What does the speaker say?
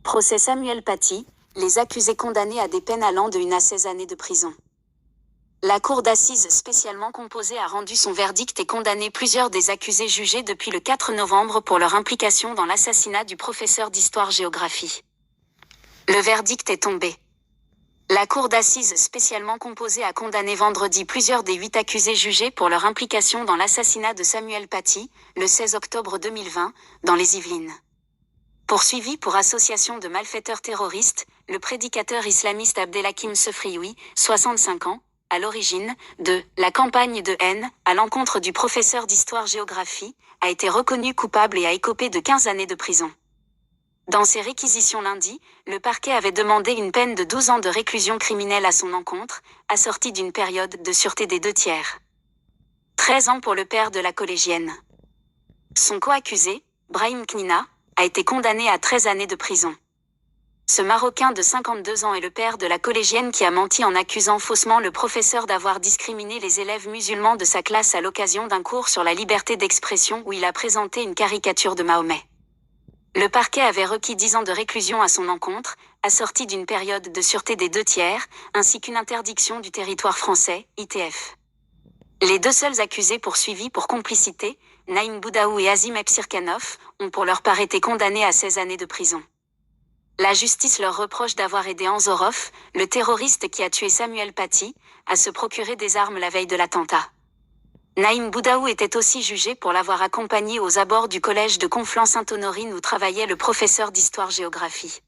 Procès Samuel Paty, les accusés condamnés à des peines allant de 1 à 16 années de prison. La cour d'assises spécialement composée a rendu son verdict et condamné plusieurs des accusés jugés depuis le 4 novembre pour leur implication dans l'assassinat du professeur d'histoire-géographie. Le verdict est tombé. La cour d'assises spécialement composée a condamné vendredi plusieurs des 8 accusés jugés pour leur implication dans l'assassinat de Samuel Paty, le 16 octobre 2020, dans les Yvelines. Poursuivi pour association de malfaiteurs terroristes, le prédicateur islamiste Abdelhakim Sefrioui, 65 ans, à l'origine de la campagne de haine à l'encontre du professeur d'histoire-géographie, a été reconnu coupable et a écopé de 15 années de prison. Dans ses réquisitions lundi, le parquet avait demandé une peine de 12 ans de réclusion criminelle à son encontre, assortie d'une période de sûreté des 2/3. 13 ans pour le père de la collégienne. Son co-accusé, Brahim Knina, a été condamné à 13 années de prison. Ce Marocain de 52 ans est le père de la collégienne qui a menti en accusant faussement le professeur d'avoir discriminé les élèves musulmans de sa classe à l'occasion d'un cours sur la liberté d'expression où il a présenté une caricature de Mahomet. Le parquet avait requis 10 ans de réclusion à son encontre, assortie d'une période de sûreté des 2/3, ainsi qu'une interdiction du territoire français, ITF. Les 2 seuls accusés poursuivis pour complicité, Naïm Boudaou et Azim Epsirkanov, ont pour leur part été condamnés à 16 années de prison. La justice leur reproche d'avoir aidé Anzorov, le terroriste qui a tué Samuel Paty, à se procurer des armes la veille de l'attentat. Naïm Boudaou était aussi jugé pour l'avoir accompagné aux abords du collège de Conflans-Sainte-Honorine où travaillait le professeur d'histoire-géographie.